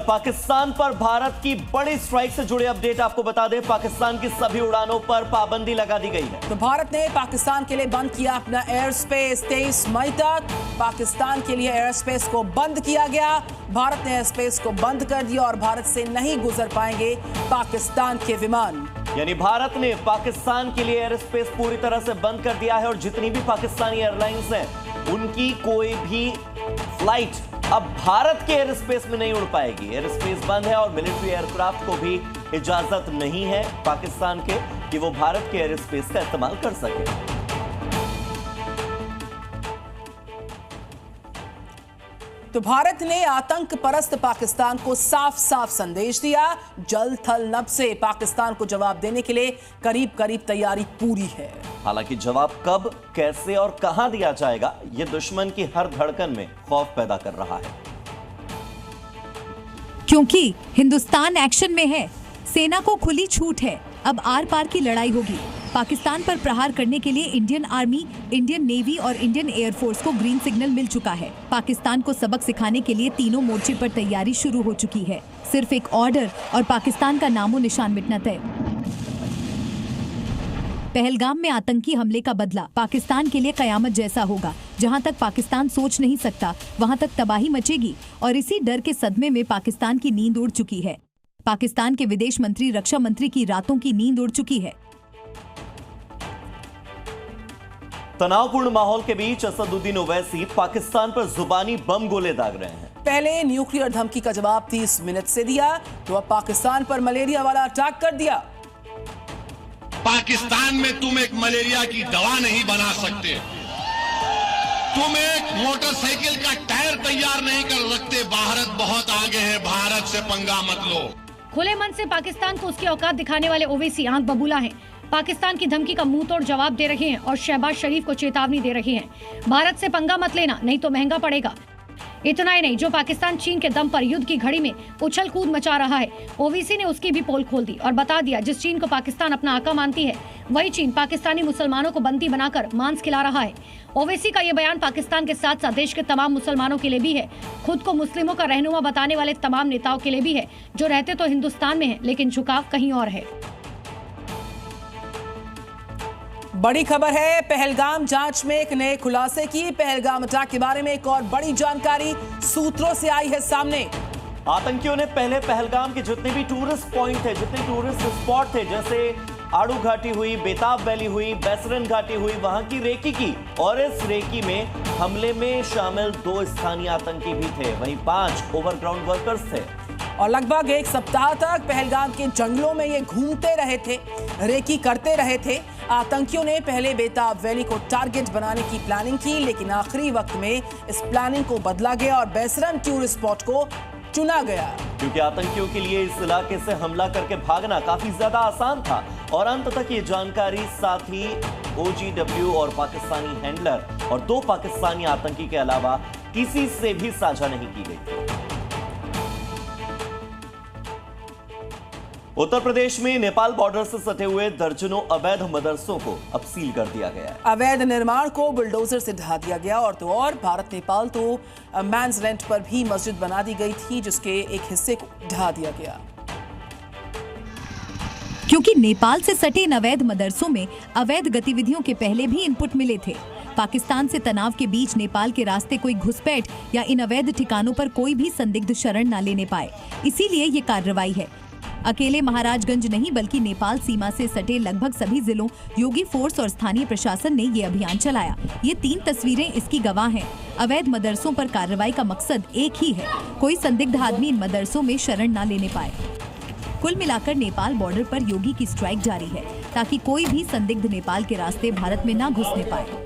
पाकिस्तान पर भारत की बड़ी स्ट्राइक से जुड़े अपडेट आपको बता दें। पाकिस्तान की सभी उड़ानों पर पाबंदी लगा दी गई है। तो भारत ने पाकिस्तान के लिए बंद किया अपना एयर स्पेस 23 मई तक। पाकिस्तान के लिए एयर स्पेस को बंद किया गया। भारत ने एयर स्पेस को बंद कर दिया और भारत से नहीं गुजर पाएंगे पाकिस्तान के विमान। यानी भारत ने पाकिस्तान के लिए एयर स्पेस पूरी तरह से बंद कर दिया है और जितनी भी पाकिस्तानी एयरलाइंस हैं उनकी कोई भी फ्लाइट अब भारत के एयर स्पेस में नहीं उड़ पाएगी। एयर स्पेस बंद है और मिलिट्री एयरक्राफ्ट को भी इजाजत नहीं है पाकिस्तान के कि वो भारत के एयर स्पेस का इस्तेमाल कर सके। तो भारत ने आतंक परस्त पाकिस्तान को साफ साफ संदेश दिया। जल थल नभ से पाकिस्तान को जवाब देने के लिए करीब करीब तैयारी पूरी है। हालांकि जवाब कब, कैसे और कहां दिया जाएगा, यह दुश्मन की हर धड़कन में खौफ पैदा कर रहा है। क्योंकि हिंदुस्तान एक्शन में है, सेना को खुली छूट है। अब आर पार की लड़ाई होगी। पाकिस्तान पर प्रहार करने के लिए इंडियन आर्मी, इंडियन नेवी और इंडियन एयरफोर्स को ग्रीन सिग्नल मिल चुका है। पाकिस्तान को सबक सिखाने के लिए तीनों मोर्चे पर तैयारी शुरू हो चुकी है। सिर्फ एक ऑर्डर और पाकिस्तान का नामो निशान मिटना तय। पहलगाम में आतंकी हमले का बदला पाकिस्तान के लिए कयामत जैसा होगा। जहां तक पाकिस्तान सोच नहीं सकता वहां तक तबाही मचेगी और इसी डर के सदमे में पाकिस्तान की नींद उड़ चुकी है। पाकिस्तान के विदेश मंत्री, रक्षा मंत्री की रातों की नींद उड़ चुकी है। तनावपूर्ण माहौल के बीच असदुद्दीन ओवैसी पाकिस्तान पर जुबानी बम गोले दाग रहे हैं। पहले न्यूक्लियर धमकी का जवाब 30 मिनट से दिया, तो अब पाकिस्तान पर मलेरिया वाला अटैक कर दिया। पाकिस्तान में तुम एक मलेरिया की दवा नहीं बना सकते, तुम एक मोटरसाइकिल का टायर तैयार नहीं कर सकते। भारत बहुत आगे है, भारत से पंगा मत लो। खुले मन से पाकिस्तान को उसकी औकात दिखाने वाले ओवैसी आंख बबूला हैं। पाकिस्तान की धमकी का मुंह तोड़ जवाब दे रहे हैं और शहबाज शरीफ को चेतावनी दे रहे हैं, भारत से पंगा मत लेना नहीं तो महंगा पड़ेगा। इतना ही नहीं, जो पाकिस्तान चीन के दम पर युद्ध की घड़ी में उछल कूद मचा रहा है, ओवैसी ने उसकी भी पोल खोल दी और बता दिया जिस चीन को पाकिस्तान अपना आका मानती है वही चीन पाकिस्तानी मुसलमानों को बंदी बनाकर मांस खिला रहा है। ओवैसी का ये बयान पाकिस्तान के साथ साथ देश के तमाम मुसलमानों के लिए भी है, खुद को मुस्लिमों का रहनुमा बताने वाले तमाम नेताओं के लिए भी है जो रहते तो हिंदुस्तान में है लेकिन झुकाव कहीं और है। बड़ी खबर है पहलगाम जांच में एक नए खुलासे की। पहलगाम अटैक के बारे में एक और बड़ी जानकारी सूत्रों से आई है सामने। आतंकियों ने पहले पहलगाम के जितने भी टूरिस्ट पॉइंट थे, जितने टूरिस्ट स्पॉट थे, जैसे आड़ू घाटी हुई, बेताब वैली हुई, बैसरन घाटी हुई, वहां की रेकी की और इस रेकी में हमले में शामिल 2 स्थानीय आतंकी भी थे, वहीं 5 ओवरग्राउंड वर्कर्स थे और लगभग एक सप्ताह तक पहलगाम के जंगलों में ये घूमते रहे थे, रेकी करते रहे थे। आतंकियों ने पहले बेताब वैली को टारगेट बनाने की प्लानिंग की, लेकिन आखिरी वक्त में इस प्लानिंग को बदला गया और बैसरन टूरिस्ट स्पॉट को चुना गया, क्योंकि आतंकियों के लिए इस इलाके से हमला करके भागना काफी ज्यादा आसान था। और अंत तक ये जानकारी साथ ही OGW और पाकिस्तानी हैंडलर और 2 पाकिस्तानी आतंकी के अलावा किसी से भी साझा नहीं की गई। उत्तर प्रदेश में नेपाल बॉर्डर से सटे हुए दर्जनों अवैध मदरसों को अब सील कर दिया गया है। अवैध निर्माण को बुलडोजर से ढहा दिया गया और भारत नेपाल तो मैंस रेंट पर भी मस्जिद बना दी गई थी जिसके एक हिस्से को ढहा दिया गया। क्योंकि नेपाल से सटे इन अवैध मदरसों में अवैध गतिविधियों के पहले भी इनपुट मिले थे। पाकिस्तान से तनाव के बीच नेपाल के रास्ते कोई घुसपैठ या इन अवैध ठिकानों पर कोई भी संदिग्ध शरण न लेने पाए, इसीलिए ये कार्रवाई है। अकेले महाराजगंज नहीं बल्कि नेपाल सीमा से सटे लगभग सभी जिलों योगी फोर्स और स्थानीय प्रशासन ने ये अभियान चलाया। ये 3 तस्वीरें इसकी गवाह हैं। अवैध मदरसों पर कार्रवाई का मकसद एक ही है, कोई संदिग्ध आदमी इन मदरसों में शरण न लेने पाए। कुल मिलाकर नेपाल बॉर्डर पर योगी की स्ट्राइक जारी है ताकि कोई भी संदिग्ध नेपाल के रास्ते भारत में न घुसने पाए।